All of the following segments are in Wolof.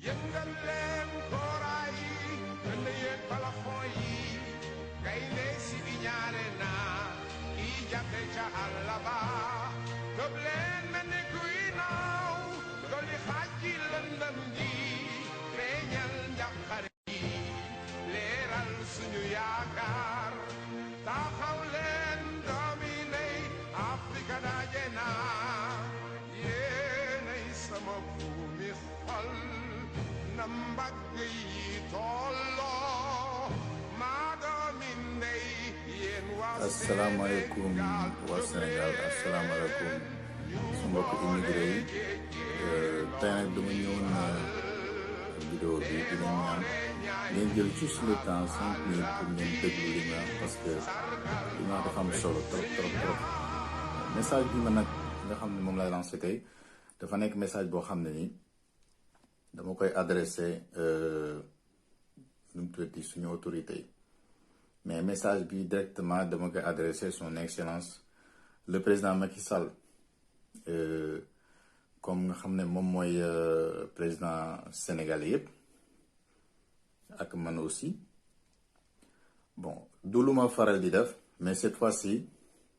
yëngal leen kooraay yi gën a yéeg balafon yi gaynde si bi ñaare naa i jafe ca àll ba gëb leen mel ni kuy naaw doli xaaj ci lëndëm ji feeñal njàqare yi leeral suñu yaakaar taxaw leen doomi ndey Afrika daje naa yéenay sama buumi xol na mbagg yi tolloo maa doomi ndey yéen waa asalaamaaleykum waa Sénégal asalaamaaleykum su mbokk immigré yi tey nag dama ñëwoon vidéo bi di leen ñaan ngeen jël juste le temps 5 minutes pour ngeen déglu li ma wax parce que li ma wax dafa am solo trop message bi ma nag nga xam ne moom lay lancé tey dafa nekk message boo xam ne ni dama koy adressé nu mu tuddati suñu autorité yi mais message bi directement dama koy adressé son excellence le président Macky Sall comme nga xam ne moom mooy président sénégalais yëpp ak man aussi bon du lu ma faral di def mais cette fois-ci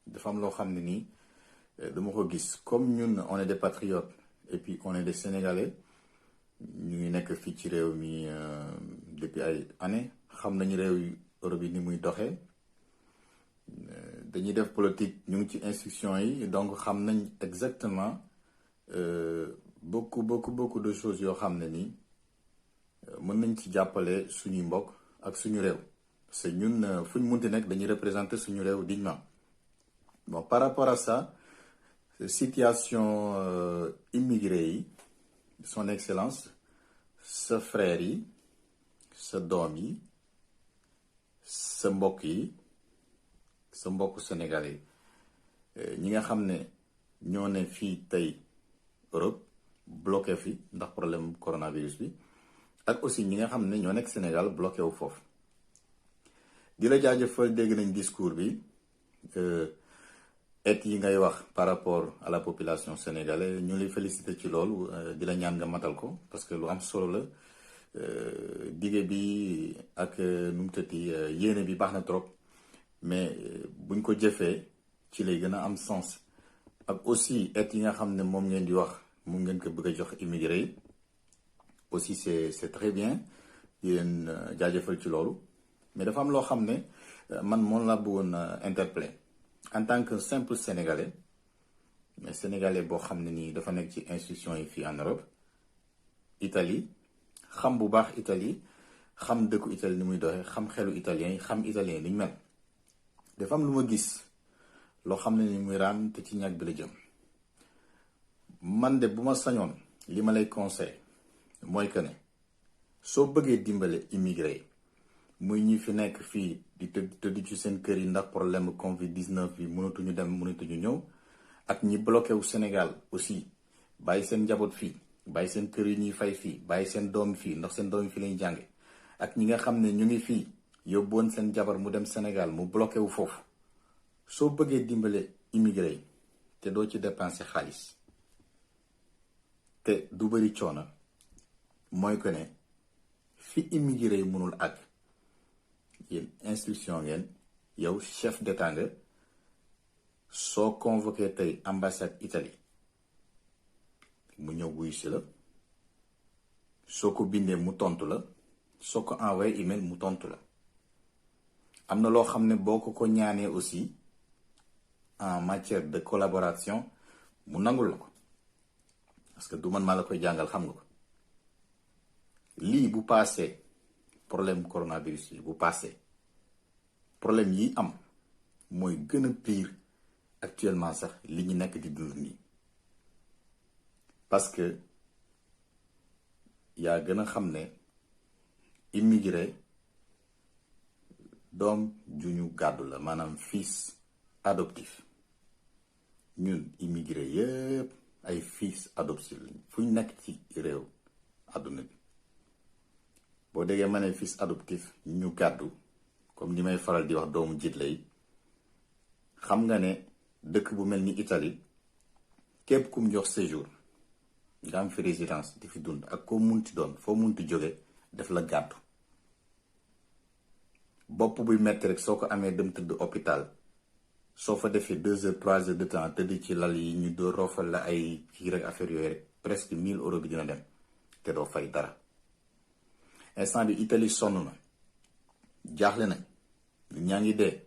dafa am loo xam ne nii dama ko gis comme ñun on est des patriotes et puis on est des sénégalais ñu ngi nekk fii ci réew mi depuis ay années xam nañu réew yu Europe yi ni muy doxee dañuy def politique ñu ngi ci institution yi donc xam nañ exactement beaucoup de choses yoo xam ne nii mën nañ ci jàppale suñuy mbokk ak suñu réew parce que ñun fu ñu munti nekk dañuy représenter suñu réew dignement bon par rapport à ça situation immigré yi son excellence sa frère yi sa doom yi sa mbokk yi sa mbokk sénégalais ñi nga xam ne ñoo ne fii tey Europe bloqué fi ndax problème coronavirus bi ak aussi ñi nga xam ne ñoo nekk Sénégal bloqué wu foofu di la jaajëfal dégg nañ discours bi et yi ngay wax par rapport à la population sénégalaise ñu lay félicité ci loolu di la ñaan nga matal ko parce que lu am solo la dige bi ak nu mu tëddi yéene bi baax na trop mais buñ ko jëfee ci lay gën a am sens ak aussi et yi nga xam ne moom ngeen di wax mu ngeen ko bëgg a jox immigré yi aussi c'est très bien di leen jaajëfal ci loolu mais dafa am loo xam ne man moom laa bëggoon interpeller en tant que simple sénégalais mais sénégalais boo xam ne nii dafa nekk ci institution yi fii en Europe Italie xam bu baax Italie xam dëkku Italie ni muy doxee xam xelu italien yi xam italien yi ni ñu mel dafa am lu ma gis loo xam ne ni muy raam te ci ñàkk bi la jëm man de bu ma sañoon li ma lay conseil mooy que ne soo bëggee dimbale immigré yi muy ñi fi nekk fii di tëdd ci seen kër yi ndax problème Covid-19 bi mënatuñu dem mënatuñu ñëw ak ñi bloqué wu Sénégal aussi bàyyi seen njaboot fii bàyyi seen kër yi ñuy fay fii bàyyi seen doom fii ndax seen doom fii lañu jànge ak ñi nga xam ne ñu ngi fii yóbboon seen jabar mu dem Sénégal mu bloqué wu foofu soo bëggee dimbale immigré yi te doo ci dépenser xaalis te du bëri coono mooy que ne fi immigré yi mënul àgg yéen instruction ngeen yow chef d'état nga soo convoqué tey ambassade Italie mu ñëw wuyu si la soo ko bindee mu tontu la soo ko envoyé email mu tontu la am na loo xam ne boo ko ñaanee aussi en matière de collaboration mu nangul la ko parce que du man maa la koy jàngal xam nga ko lii bu passé problème coronavirus yi bu passé problème yi am mooy gën a pire actuellement sax li ñu nekk di dund nii parce que yaa gën a xam ne immigré doom ju ñu gàddu la maanaam fils adoptif ñun immigré yëpp ay fils adoptif lañ fu ñu nekk ci réew àdduna bi boo déggee ma ne fils adoptif ñu gàddu comme ni may faral di wax doomu jiit lay xam nga ne dëkk bu mel ni Italie képp kum jox séjour nga am fi résidence di fi dund ak koo munti doon foo munti jóge def la gàddu bopp buy metti rek soo ko amee dem tëdd hôpital soo fa defee 2 heures 3 heures de temps tëdd ci lal yi ñu doo roofal la ay kii rek affaire yooyu rek presque 1000 euros bi dina dem te doo fay dara. Instant bi Italie sonn na jaaxle na ñaa ngi dee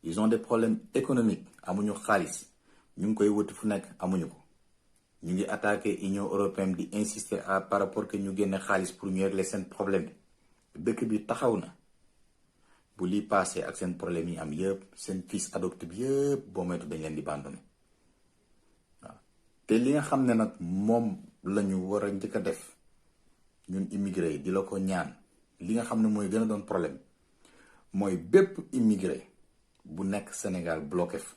ils ont des problèmes économiques amuñu xaalis ñu ngi koy wëti fu nekk amuñu ko ñu ngi attaqué Union européenne di insister par rapport que ñu génne xaalis pour ñu régler seen problème bi dëkk bi taxaw na. bu lii passé ak seen problème yi am yëpp seen fils adopté bi yëpp boo moytu dañ leen di abandonné waaw te li nga xam ne nag moom lañu war a njëkk a def ñun immigré yi di la ko ñaan li nga xam ne mooy gën a doon problème mooy bépp immigré bu nekk Sénégal bloqué fa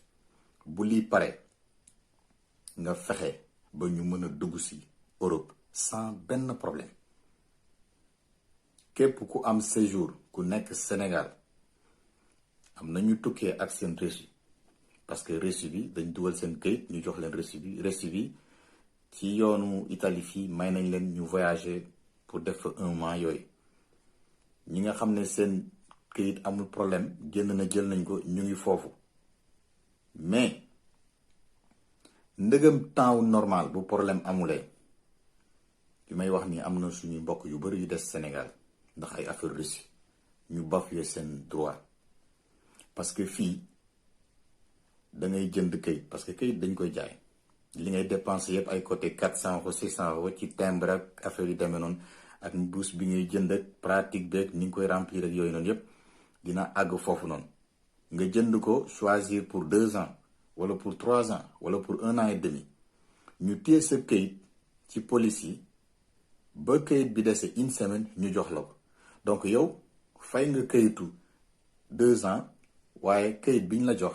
bu lii pare nga fexe ba ñu mën a dugg si Europe sans benn problème képp ku am séjour ku nekk Sénégal am na ñu tukkee ak seen reçu parce que reçu bi dañ dugal seen këyit ñu jox leen reçu bi ci yoonu Italie fii may nañ leen ñu voyager pour def fa 1 mois yooyu ñi nga xam ne seen këyit amul problème génn na jël nañ ko ñu ngi foofu mais ndëgam temps normal bu problème amulee li may wax ni am na suñu mbokk yu bari yu des Sénégal ndax ay affaire reçu ñu bafoué seen droit parce que fii da ngay jënd këyit parce que këyit dañ koy jaay li ngay dépenser yëpp ay côté 400 euros 600 euros ci timbre ak affaire yu demee noonu ak mbuus bi ngay jënd ak pratique beeg ni nga koy remplir ak yooyu noonu yëpp dina àgg foofu noonu nga jënd ko choisir pour 2 ans wala pour 3 ans wala pour 1 an et demi ñu téye sa këyit ci police yi ba këyit bi dese 1 semaine ñu jox la ko donc yow fay nga këyitu 2 ans waaye këyit biñ la jox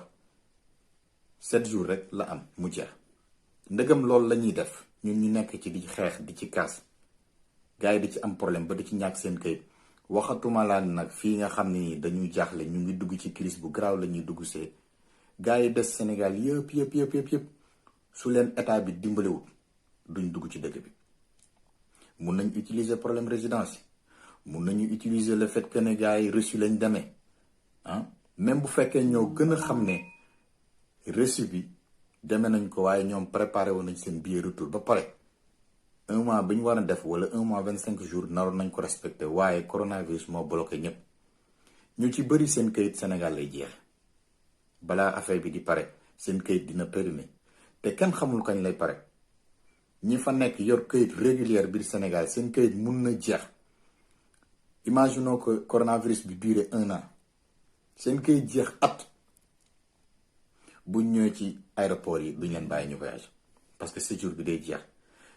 7 jours rek la am mu jeex ndegam loolu la ñuy def ñun ñu nekk ci di xeex di ci kaas gars yi di ci am problème ba di ci ñàkk seen këyit waxatuma laa nag fii nga xam ni dañuy jaaxle ñu ngi dugg ci crise bu garaaw la ñuy dugg see gars yi des Sénégal yëpp su leen état bi dimbaliwul duñ dugg ci dëkk bi mun nañ utiliser problème résidence yi mun nañu utiliser le fait que ne gars yi reçu lañ demee même bu fekkee ñoo gën a xam ne reçu bi demee nañ ko waaye ñoom préparé woon nañ seen billet retour ba pare 1 mois bi ñu war a def wala 1 mois 25 jours naroon nañ ko respecté waaye coronavirus moo bloqué ñëpp ñu ci bëri seen kayit Sénégal lay jeex balaa affaire bi di pare seen kayit dina périmé te kenn xamul kañ lay pare ñi fa nekk yor kayit régulier biir Sénégal seen kayit mun na jeex imaginons que coronavirus bi duré 1 an seen kayit jeex at buñ ñëwee ci aéroport yi duñ leen bàyyi ñu voyage parce que séjour bi day jeex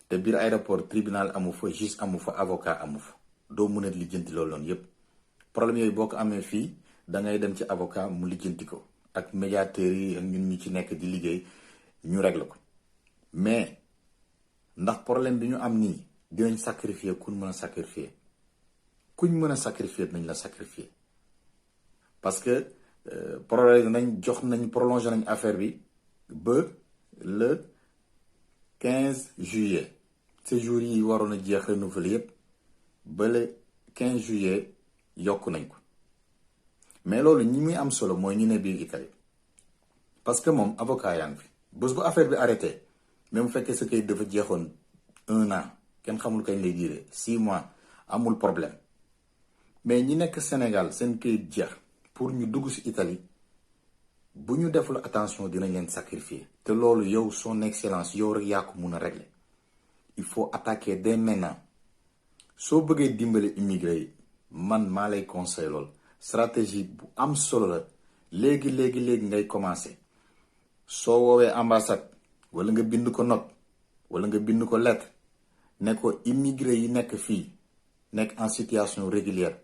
te biir aéroport tribunal amu fa juge amu fa avocat amu fa doo mën a lijjanti loolu noonu yépp problème yooyu boo ko amee fii da ngay dem ci avocat mu lijjanti ko ak médiateurs yi ak ñun ñu ci nekk di liggéey ñu régler ko mais ndax problème bi ñu am nii dinañ sacrifier kuñ mën a sacrifier nañ la sacrifier parce que problème nañ jox nañ prolongé nañ affaire bi ba le 15 juillet séjour yi waroon a jeex renouvelé yépp ba le 15 juillet yokk nañ ko mais loolu ñi muy am solo mooy ñu ne biir Italie parce que moom avocat yaa ngi fi bés bu affaire bi arrêté même bu fekkee sa kayit dafa jeexoon 1 an kenn xamul kañ lay diire 6 mois amul problème mais ñi nekk Sénégal seen kayit jeex pour ñu dugg ci Italie bu ñu deful attention dinañ leen sacrifier te loolu yow son excellence yow rek yaa ko mun a régler il faut attaquer dès maintenant soo bëggee dimbale immigré yi man maa lay conseil lool stratégie bu am solo la léegi ngay commencer soo woowee ambassade wala nga bind ko note wala nga bind ko lettre ne ko immigré yi nekk fii nekk en situation régulière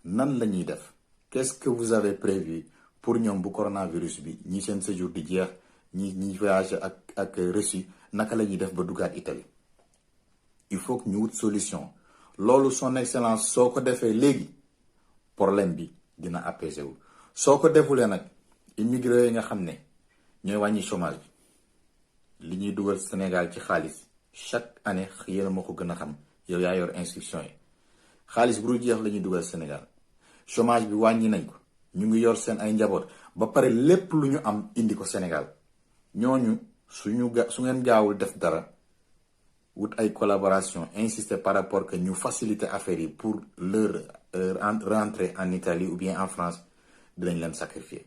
nan la ñuy def qu'est-ce que vous avez prévu pour ñoom bu coronavirus bi ñi seen séjour di jeex ñi voyage ak reçu naka la ñuy def ba duggaat Italie il faut que ñu wut solution loolu son excellence soo ko defee léegi problème bi dina apaisé wu soo ko defulee nag immigré yi nga xam ne ñooy wàññi chômage bi li ñuy dugal Sénégal ci xaalis chaque année yéen a ma ko gën a xam yow yaa yor instruction yi xaalis bu dul jeex la ñuy dugal Sénégal chômage bi wàññi nañ ko ñu ngi yor seen ay njaboot ba pare lépp lu ñu am indi ko Sénégal ñooñu su ngeen gaawul def dara wut ay collaboration insister par rapport que ñu faciliter affaire yi pour leur rentrée en Italie ou bien en France dinañ leen sacrifier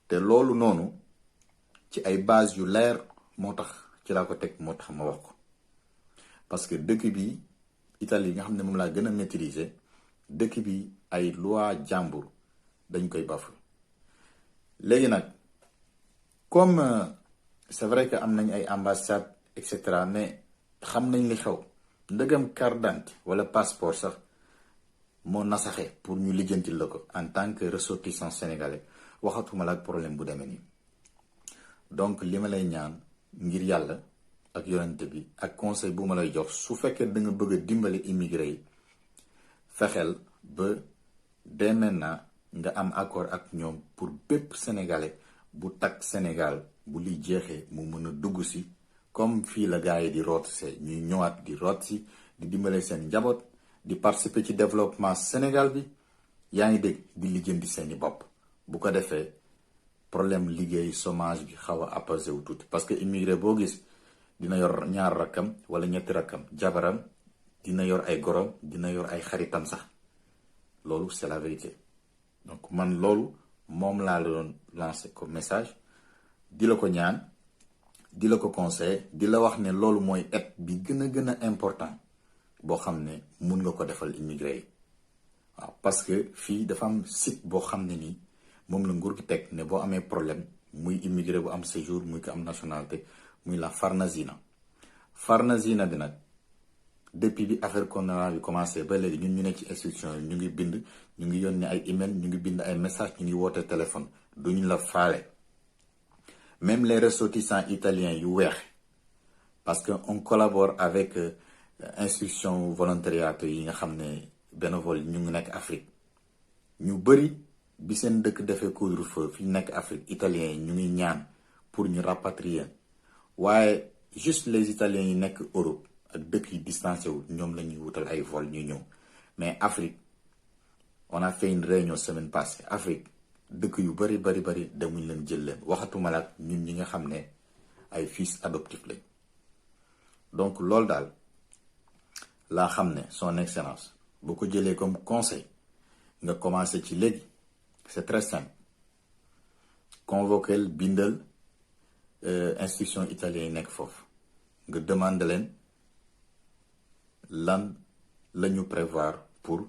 te loolu noonu ci ay base yu leer moo tax ci laa ko teg moo tax ma wax ko parce que dëkk bi Italie nga xam ne moom laa gën a maîtriser dëkk bi ay loi jàmbur dañ koy bafou léegi nag comme c'est vrai que am nañ ay ambassade et cetera mais xam nañ li xew ndëgam carte d'identité wala passeport sax moo nasaxe pour ñu lijjantil la ko en tant que ressortissant sénégalais waxatuma la ak problème bu demee nii donc li ma lay ñaan ngir yàlla ak yonente bi ak conseil bu ma lay jox su fekkee da nga bëgg a dimbali immigré yi fexeel ba dès maintenant nga am accord ak ñoom pour bépp sénégalais bu takk Sénégal bu li jeexee mu mën a dugg si comme fii la gars yi di root see ñuy ñëwaat di root si di dimbale seen njaboot di participer ci développement Sénégal bi yaa ngi dégg di lijjanti seeni bopp bu ko defee problème liggéey chômage bi xaw a apaisé wu tuuti parce que immigré boo gis dina yor ñaar rakkam wala ñetti rakkam jabaram dina yor ay gorom dina yor ay xaritam sax loolu c'est la vérité donc man loolu moom laa la doon lancer comme message di la ko ñaan di la ko conseiller di la wax ne loolu mooy aide bi gën a important boo xam ne mun nga ko defal immigré yi waaw parce que fii dafa am site boo xam ne nii moom la nguur gi teg ne boo amee problème muy immigré bu am séjour muy ko am nationalité muy la Farnesina bi nag depuis bi affaire corona bi commencé ba léegi ñun ñu ne ci institution yi ñu ngi bind ñu ngi yónnee ay email ñu ngi bind ay message ñu ngi woote téléphone duñu la faale même les ressortissants italiens yu weex parce que on collabore avec institution volontariat yi nga xam ne bénévole ñu ngi nekk Afrique ñu bëri bi seen dëkk defee couvre-feu fi ñu nekk Afrique italiens yi ñu ngi ñaan pour ñu rapatrier waaye juste les italiens yi nekk Europe ak dëkk yi distancé wu ñoom la ñuy wutal ay vol ñu ñëw mais Afrique on a fait une réunion semaine passée Afrique dëkk yu bari demuñ leen jël leen waxatuma la ak ñun ñi nga xam ne ay fils adoptifs lañ donc loolu daal laa xam ne son excellence boo ko jëlee comme conseil nga commencé ci léegi c'est très simple convoquer bindal institution italien yi nekk foofu nga demande leen lan la ñu prévoir pour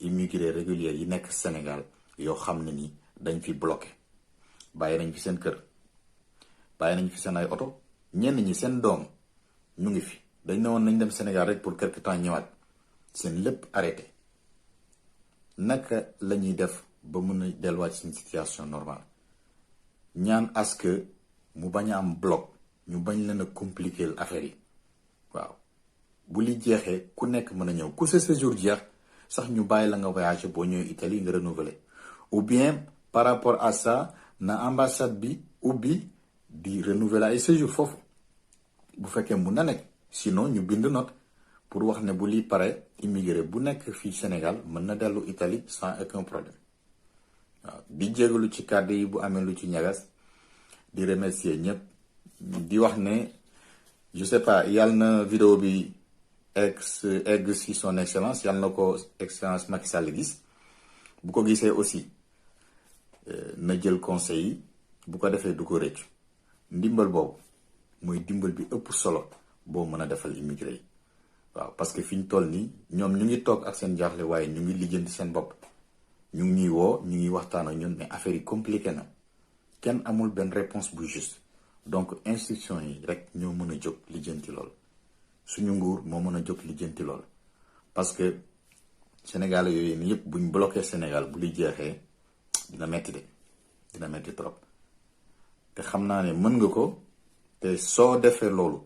immigrés réguliers yi nekk Sénégal yoo xam ne ni dañ fi bloqué bàyyi nañ fi seen kër bàyyi nañ fi seen ay oto ñenn ñi seen doom ñu ngi fi dañ ne woon nañ dem Sénégal rek pour quelque temps ñëwaat seen lépp arrêté naka la ñuy def ba mën a delluwaat seen situation normale ñaan à ce que mu bañ a am bloc ñu bañ leen a compliquer affaire yi waaw bu li jeexee ku nekk mën a ñëw ku sa séjour jeex sax ñu bàyyi la nga voyager boo ñëwee Italie nga renouveler ou bien par rapport à ça na ambassade bi ubbi di renouveler ay séjour foofu bu fekkee mun na nekk sinon ñu bind note pour wax ne bu lii pare immigré bu nekk fii Sénégal mën na dellu Italie sans aucun problème waaw di jégalu ci kàddu yi bu amee lu ci ñagas di remercier ñëpp di wax ne je sais pas yàlla na vidéo bi egg si son excellence yàlla na ko excellence Macky Sall gis bu ko gisee aussi na jël conseil yi bu ko defee du ko rëccu ndimbal boobu mooy dimbal bi ëpp solo boo mën a defal immigré yi waaw parce que fi ñu toll nii ñoom ñu ngi toog ak seen jaaxle waaye ñu ngi lijjanti seen bopp ñu ngi ñuy woo ñu ngi waxtaan ak ñun mais affaire yi compliqué na kenn amul benn réponse bu juste donc institution yi rek ñoo mën a jóg lijjanti lool suñu nguur moo mën a jóg lijjanti lool parce que Sénégal yooyu ni yëpp buñ bloqué Sénégal bu li jeexee dina metti de dina metti trop te xam naa ne mën nga ko te soo defee loolu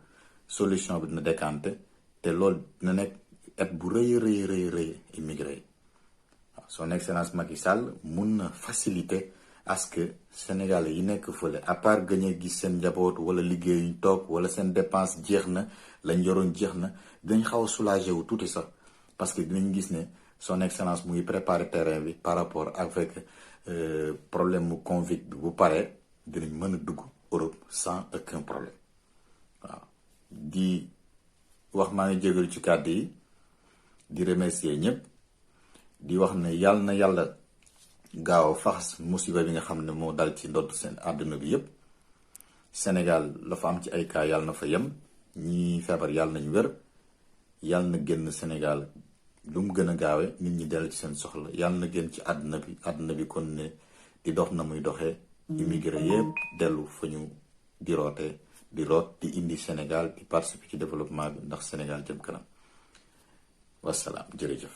solution bi dina décanté te loolu dina nekk aide bu rëy immigré yi waaw son excellence Macky Sall mun na faciliter à ce que Sénégalais yi nekk fële à part gën a gis seen njaboot wala liggéeyuñ toog wala seen dépense jeex na lañ yoroon jeex na dinañ xaw a soulagé wu tuuti sax parce que dinañ gis ne son excellence mu ngi préparé terrain bi par rapport avec problème mu Covid bi bu paree dinañ mën a dugg Europe sans aucun problème waaw. di wax maa ngi jégalu ci kàddu yi di remercier ñëpp di wax ne yàlla na yàlla gaaw faxas musiba bi nga xam ne moo dal ci ndodd seen àdduna bi yëpp. Sénégal la fa am ci ay cas yàlla na fa yem ñi feebar yàlla nañ wér yàlla na génn Sénégal lu mu gën a gaawe nit ñi dellu ci seen soxla yàlla na génn ci àdduna bi kon ne di dox na muy doxee immigré yëpp dellu fa ñu di rootee di root di indi Sénégal di participer ci développement bi ndax Sénégal jëm kanam wasalaam jërëjëf.